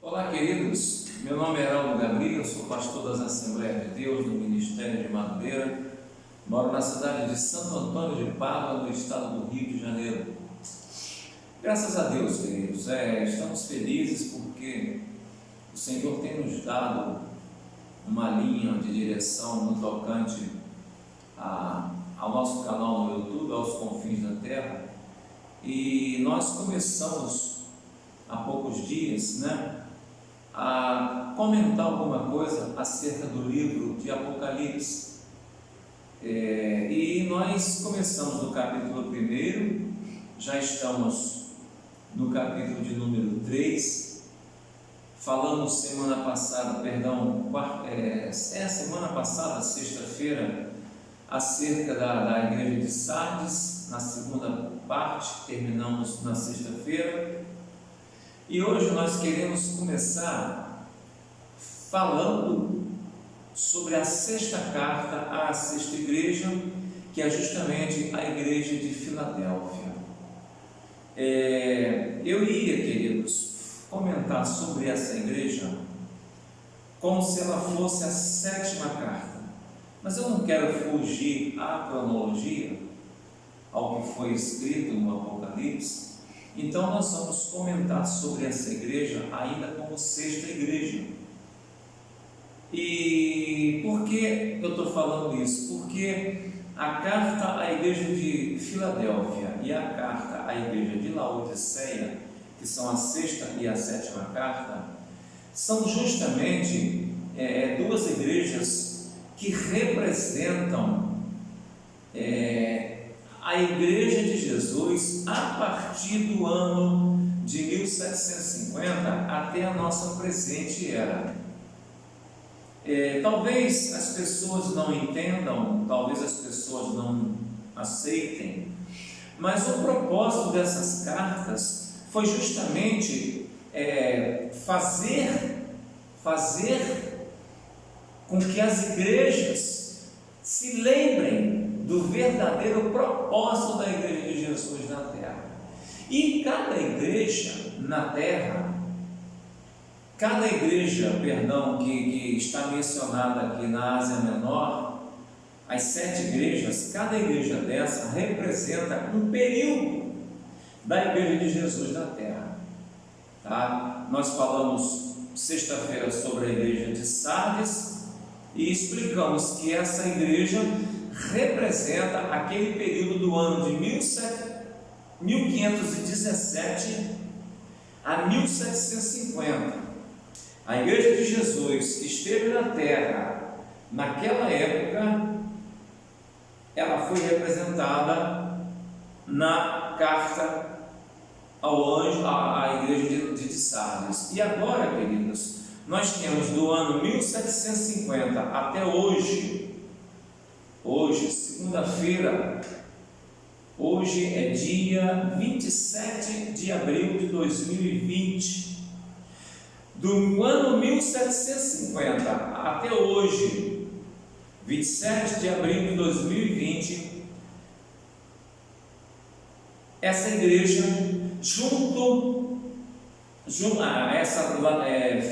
Olá, queridos. Meu nome é Heraldo Gabriel, sou pastor das Assembleias de Deus no Ministério de Madureira. Moro na cidade de Santo Antônio de Pádua, no estado do Rio de Janeiro. Graças a Deus, queridos, estamos felizes porque o Senhor tem nos dado uma linha de direção no tocante ao nosso canal no YouTube, aos confins da terra. E nós começamos há poucos dias, a comentar alguma coisa acerca do livro de Apocalipse. E nós começamos no capítulo 1, já estamos no capítulo de número 3, falamos semana passada, sexta-feira, acerca da igreja de Sardes, na segunda parte, terminamos na sexta-feira. E hoje nós queremos começar falando sobre a sexta carta à sexta igreja, que é justamente a igreja de Filadélfia. Eu ia, queridos, comentar sobre essa igreja como se ela fosse a sétima carta, mas eu não quero fugir à cronologia, ao que foi escrito no Apocalipse. Então nós vamos comentar sobre essa igreja ainda como sexta igreja. E por que eu estou falando isso? Porque a carta à igreja de Filadélfia e a carta à igreja de Laodiceia, que são a sexta e a sétima carta, são justamente duas igrejas que representam a igreja de Jesus a partir do ano de 1750 até a nossa presente era. Talvez as pessoas não entendam, talvez as pessoas não aceitem, mas o propósito dessas cartas foi justamente fazer com que as igrejas se lembrem do verdadeiro propósito da igreja de Jesus na terra. E cada igreja na terra, que está mencionada aqui na Ásia Menor, as 7 igrejas, cada igreja dessa representa um período da igreja de Jesus na terra. Nós falamos sexta-feira sobre a igreja de Sardes e explicamos que essa igreja representa aquele período do ano de 1517 a 1750. A igreja de Jesus que esteve na terra naquela época, ela foi representada na carta ao anjo, à igreja de Sardes. E agora, queridos, nós temos do ano 1750 até hoje, segunda-feira, hoje é dia 27 de abril de 2020, do ano 1750 até hoje, 27 de abril de 2020, essa igreja,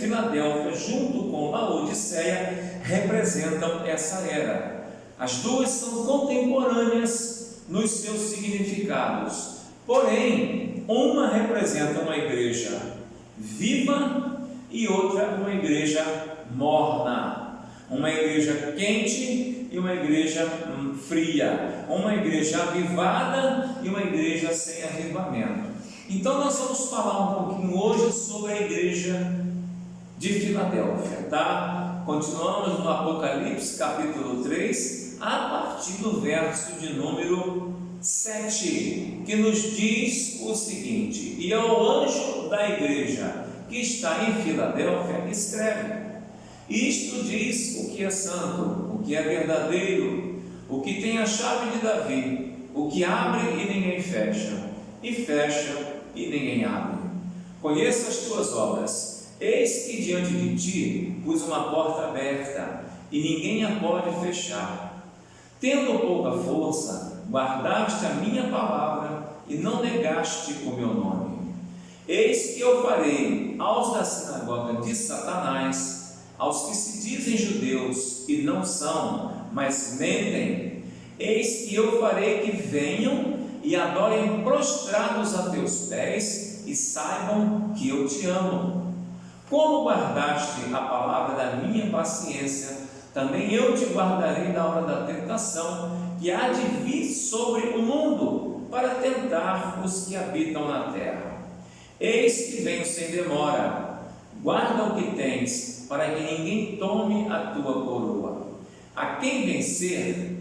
Filadélfia, junto com Laodiceia, representam essa era. As duas são contemporâneas nos seus significados, porém, uma representa uma igreja viva e outra uma igreja morna, uma igreja quente e uma igreja fria, uma igreja avivada e uma igreja sem avivamento. Então nós vamos falar um pouquinho hoje sobre a igreja de Filadélfia, Continuamos no Apocalipse capítulo 3, a partir do verso de número 7, que nos diz o seguinte: e ao anjo da igreja que está em Filadélfia escreve: isto diz o que é santo, o que é verdadeiro, o que tem a chave de Davi, o que abre e ninguém fecha, e fecha e ninguém abre. Conheço as tuas obras. Eis que diante de ti pus uma porta aberta, e ninguém a pode fechar. Tendo pouca força, guardaste a minha palavra e não negaste o meu nome. Eis que eu farei aos da sinagoga de Satanás, aos que se dizem judeus e não são, mas mentem, eis que eu farei que venham e adorem prostrados a teus pés e saibam que eu te amo. Como guardaste a palavra da minha paciência, também eu te guardarei da hora da tentação, que há de vir sobre o mundo, para tentar os que habitam na terra. Eis que venho sem demora, guarda o que tens, para que ninguém tome a tua coroa. A quem vencer,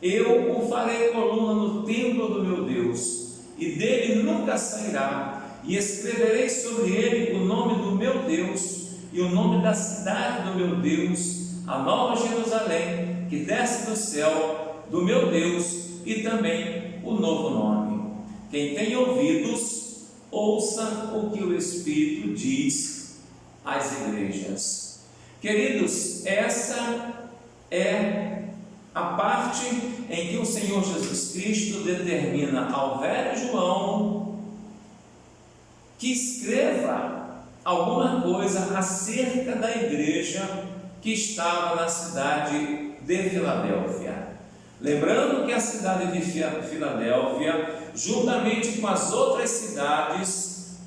eu o farei coluna no templo do meu Deus, e dele nunca sairá, e escreverei sobre ele o nome do meu Deus, e o nome da cidade do meu Deus, a nova Jerusalém, que desce do céu, do meu Deus, e também o novo nome. Quem tem ouvidos, ouça o que o Espírito diz às igrejas. Queridos, essa é a parte em que o Senhor Jesus Cristo determina ao velho João que escreva alguma coisa acerca da igreja que estava na cidade de Filadélfia. Lembrando que a cidade de Filadélfia, juntamente com as outras cidades,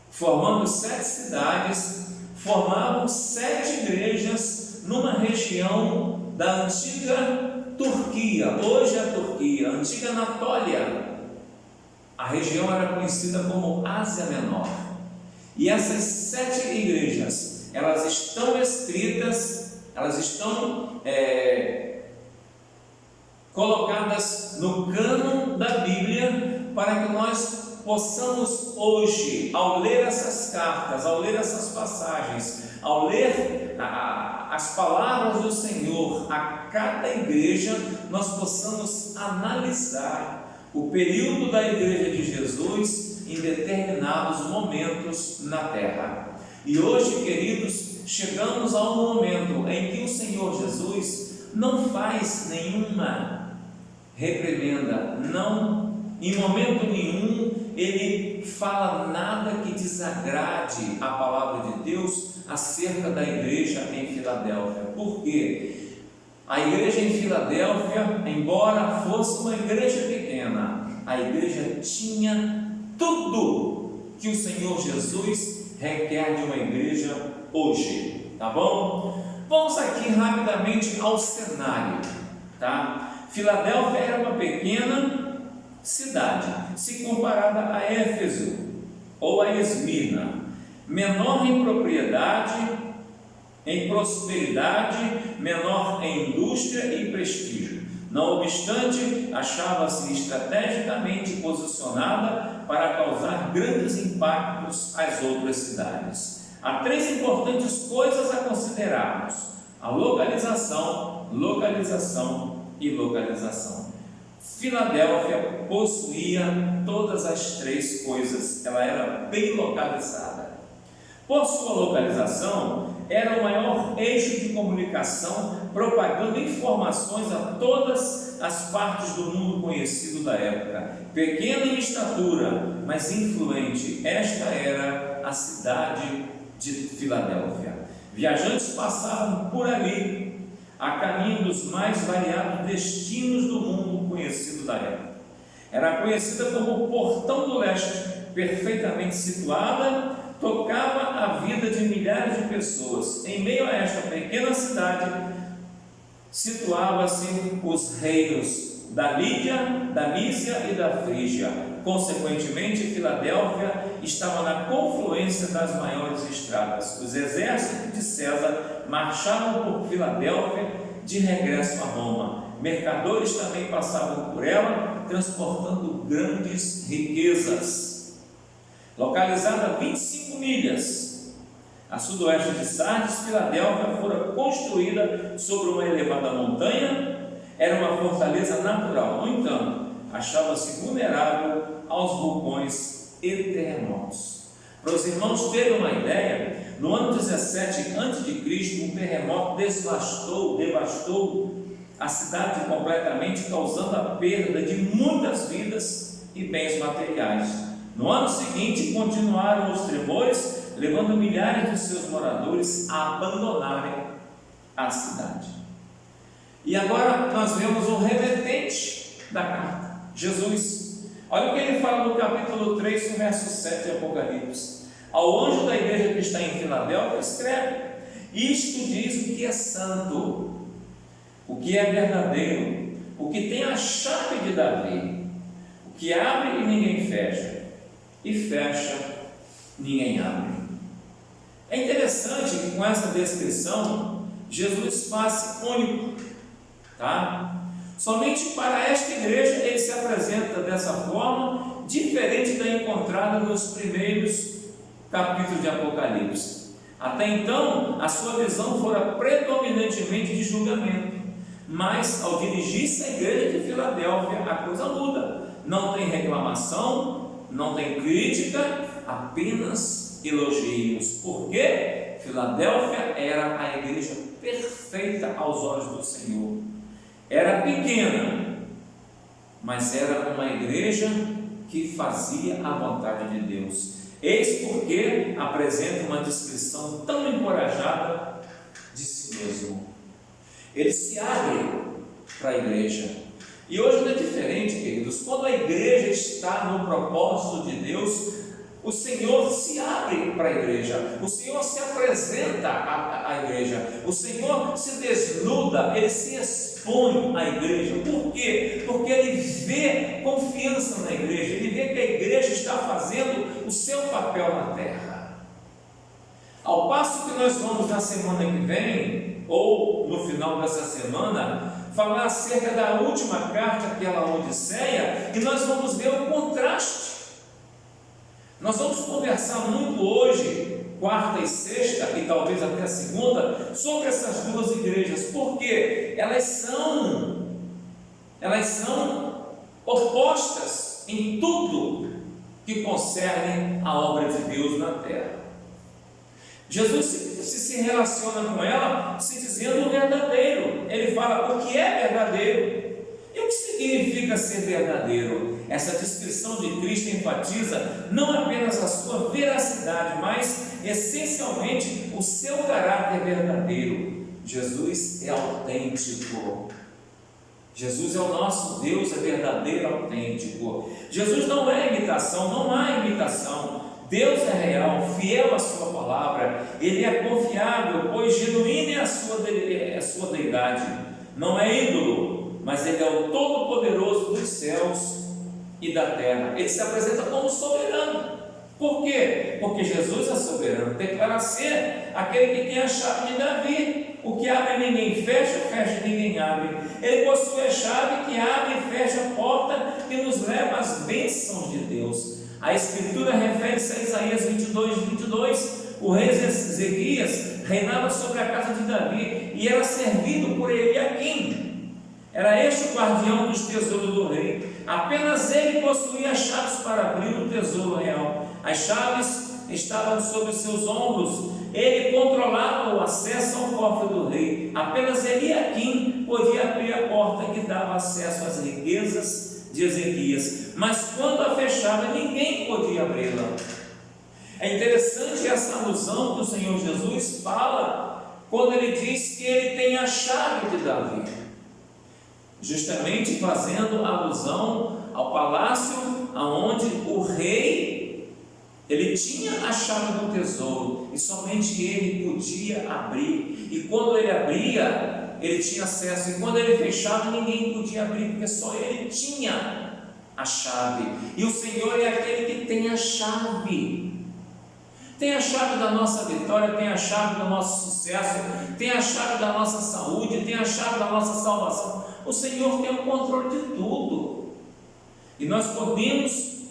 formando 7 cidades, formavam 7 igrejas numa região da antiga Turquia, hoje a Turquia, a antiga Anatólia. A região era conhecida como Ásia Menor. E essas 7 igrejas, elas estão escritas, elas estão colocadas no cânon da Bíblia, para que nós possamos hoje, ao ler essas cartas, ao ler essas passagens, ao ler as palavras do Senhor a cada igreja, nós possamos analisar o período da igreja de Jesus em determinados momentos na terra. E hoje, queridos, chegamos a um momento em que o Senhor Jesus não faz nenhuma reprimenda, não, em momento nenhum ele fala nada que desagrade a palavra de Deus acerca da igreja em Filadélfia. Por quê? A igreja em Filadélfia, embora fosse uma igreja pequena, a igreja tinha tudo que o Senhor Jesus requer de uma igreja hoje, tá bom? Vamos aqui rapidamente ao cenário, tá? Filadélfia era uma pequena cidade, se comparada a Éfeso ou a Esmirna, menor em propriedade, em prosperidade, menor em indústria e prestígio. Não obstante, achava-se estrategicamente posicionada para causar grandes impactos às outras cidades. Há 3 importantes coisas a considerarmos: a localização e localização. Filadélfia possuía todas as 3 coisas, ela era bem localizada. Por sua localização, era o maior eixo de comunicação, propagando informações a todas as partes do mundo conhecido da época. Pequena em estatura, mas influente, esta era a cidade de Filadélfia. Viajantes passavam por ali, a caminho dos mais variados destinos do mundo conhecido da época. Era conhecida como o Portão do Leste, perfeitamente situada, tocava a vida de milhares de pessoas. Em meio a esta pequena cidade, situava-se os reinos da Lídia, da Mísia e da Frígia. Consequentemente, Filadélfia estava na confluência das maiores estradas. Os exércitos de César marchavam por Filadélfia de regresso a Roma. Mercadores também passavam por ela, transportando grandes riquezas. Localizada a 25 milhas a sudoeste de Sardes, Filadélfia fora construída sobre uma elevada montanha. Era uma fortaleza natural, no entanto, achava-se vulnerável aos vulcões e terremotos. Para os irmãos terem uma ideia, no ano 17 a.C., um terremoto devastou a cidade completamente, causando a perda de muitas vidas e bens materiais. No ano seguinte, continuaram os tremores, levando milhares de seus moradores a abandonarem a cidade. E agora nós vemos o remetente da carta, Jesus. Olha o que ele fala no capítulo 3, no verso 7 de Apocalipse. Ao anjo da igreja que está em Filadélfia, escreve: isto diz o que é santo, o que é verdadeiro, o que tem a chave de Davi, o que abre e ninguém fecha, e fecha, ninguém abre. É interessante que com essa descrição, Jesus faz único, tá? Somente para esta igreja ele se apresenta dessa forma, diferente da encontrada nos primeiros capítulos de Apocalipse. Até então, a sua visão fora predominantemente de julgamento, mas ao dirigir-se à igreja de Filadélfia, a coisa muda. Não tem reclamação, não tem crítica, apenas elogios. Por quê? Filadélfia era a igreja perfeita aos olhos do Senhor. Era pequena, mas era uma igreja que fazia a vontade de Deus. Eis porque apresenta uma descrição tão encorajada de si mesmo. Ele se abre para a igreja. E hoje não é diferente, queridos. Quando a igreja está no propósito de Deus, o Senhor se abre para a igreja, o Senhor se apresenta à igreja, o Senhor se desnuda, Ele se expõe à igreja. Por quê? Porque Ele vê confiança na igreja, Ele vê que a igreja está fazendo o seu papel na terra. Ao passo que nós vamos na semana que vem, ou no final dessa semana, falar acerca da última carta, aquela Odisseia, e nós vamos ver o contraste. Nós vamos conversar muito hoje, quarta e sexta, e talvez até segunda, sobre essas duas igrejas, porque elas são opostas em tudo que concerne a obra de Deus na terra. Jesus se relaciona com ela se dizendo o verdadeiro. Ele fala o que é verdadeiro. E o que significa ser verdadeiro? Essa descrição de Cristo enfatiza não apenas a sua veracidade, mas essencialmente o seu caráter verdadeiro. Jesus é autêntico. Jesus é o nosso Deus, é verdadeiro, autêntico. Jesus não é imitação, não há imitação. Deus é real, fiel à sua palavra. Ele é confiável, pois genuína é a sua deidade. Não é ídolo, mas Ele é o Todo-Poderoso dos céus e da terra. Ele se apresenta como soberano. Por quê? Porque Jesus é soberano, declara ser aquele que tem a chave de Davi. O que abre ninguém fecha, fecha ninguém abre. Ele possui a chave que abre e fecha a porta que nos leva às bênçãos de Deus. A Escritura refere-se a Isaías 22. O rei Ezequias reinava sobre a casa de Davi e era servido por Eliaquim. Era este o guardião dos tesouros do rei. Apenas ele possuía as chaves para abrir o tesouro real. As chaves estavam sobre seus ombros. Ele controlava o acesso ao cofre do rei. Apenas Eliaquim podia abrir a porta que dava acesso às riquezas de Ezequias. Mas quando a fechava, ninguém podia abri-la. É interessante essa alusão que o Senhor Jesus fala quando ele diz que ele tem a chave de Davi, justamente fazendo alusão ao palácio aonde o rei ele tinha a chave do tesouro e somente ele podia abrir. E quando ele abria, ele tinha acesso, e quando ele fechava, ninguém podia abrir, porque só ele tinha a chave. E o Senhor é aquele que tem a chave. Tem a chave da nossa vitória, tem a chave do nosso sucesso, tem a chave da nossa saúde, tem a chave da nossa salvação. O Senhor tem o controle de tudo. E nós podemos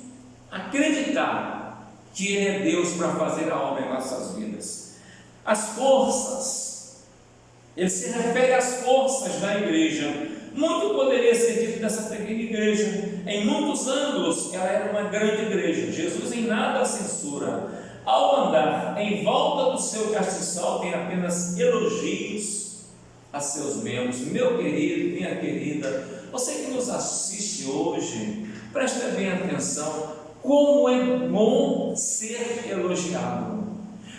acreditar que Ele é Deus para fazer a obra em nossas vidas. As forças, Ele se refere às forças da igreja. Muito poderia ser dito dessa pequena igreja. Em muitos ângulos, ela era uma grande igreja. Jesus em nada a censura. Ao andar em volta do seu castiçal, tem apenas elogios a seus membros. Meu querido, minha querida, você que nos assiste hoje, preste bem atenção. Como é bom ser elogiado.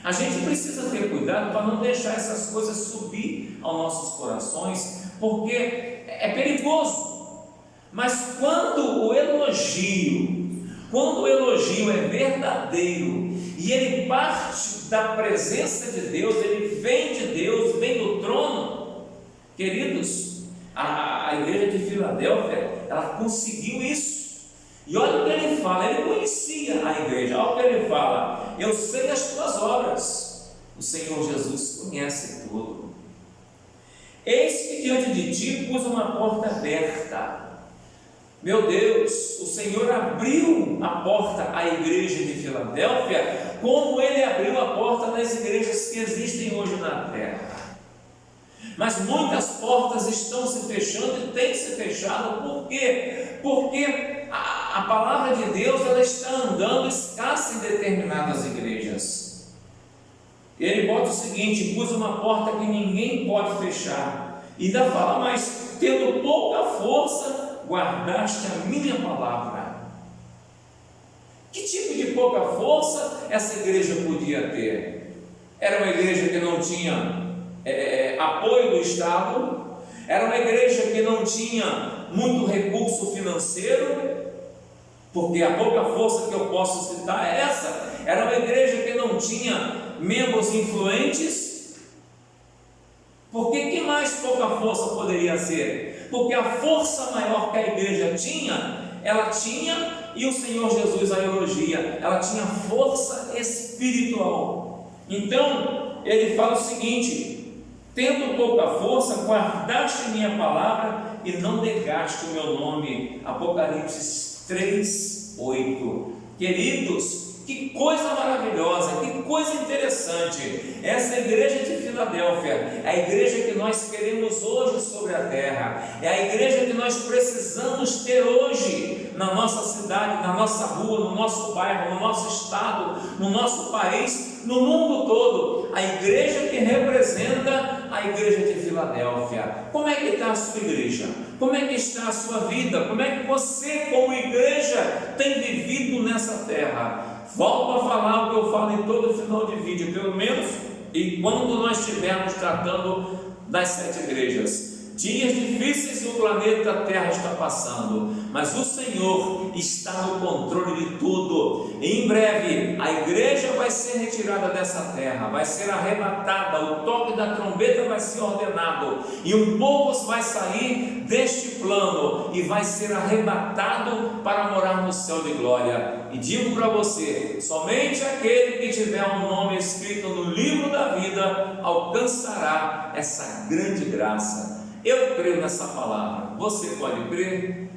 A gente precisa ter cuidado para não deixar essas coisas subir aos nossos corações, porque é perigoso. Mas quando o elogio é verdadeiro e ele parte da presença de Deus, ele vem de Deus, vem do trono, queridos, a igreja de Filadélfia, ela conseguiu isso. E olha o que ele fala, ele conhecia a igreja, olha o que ele fala: eu sei as tuas obras. O Senhor Jesus conhece tudo. Eis que diante de ti pus uma porta aberta. Meu Deus, o Senhor abriu a porta à igreja de Filadélfia, como Ele abriu a porta nas igrejas que existem hoje na terra. Mas muitas portas estão se fechando e têm se fechado. Por quê? Porque a palavra de Deus, ela está andando escassa em determinadas igrejas. Ele bota o seguinte: pus uma porta que ninguém pode fechar. E ainda fala mais: tendo pouca força, guardaste a minha palavra. Que tipo de pouca força essa igreja podia ter? Era uma igreja que não tinha apoio do Estado, era uma igreja que não tinha muito recurso financeiro, porque a pouca força que eu posso citar é essa. Era uma igreja que não tinha membros influentes. Porque que mais pouca força poderia ser? Porque a força maior que a igreja tinha, ela tinha, e o Senhor Jesus a elogia, ela tinha força espiritual. Então ele fala o seguinte: tendo pouca força, guardaste minha palavra e não negaste o meu nome. Apocalipse 3:8. Queridos, que coisa maravilhosa, que coisa interessante. Essa igreja de Filadélfia é a igreja que nós queremos hoje sobre a terra, é a igreja que nós precisamos ter hoje na nossa cidade, na nossa rua, no nosso bairro, no nosso estado, no nosso país, no mundo todo. A igreja que representa a igreja de Filadélfia. Como é que está a sua igreja? Como é que está a sua vida? Como é que você, como igreja, tem vivido nessa terra? Volto a falar o que eu falo em todo final de vídeo, pelo menos, e quando nós estivermos tratando das 7 igrejas. Dias difíceis e o planeta Terra está passando, mas o Senhor está no controle de tudo. E em breve a igreja vai ser retirada dessa terra, vai ser arrebatada, o toque da trombeta vai ser ordenado, e um povo vai sair deste plano e vai ser arrebatado para morar no céu de glória. E digo para você: somente aquele que tiver um nome escrito no livro da vida alcançará essa grande graça. Eu creio nessa palavra. Você pode crer?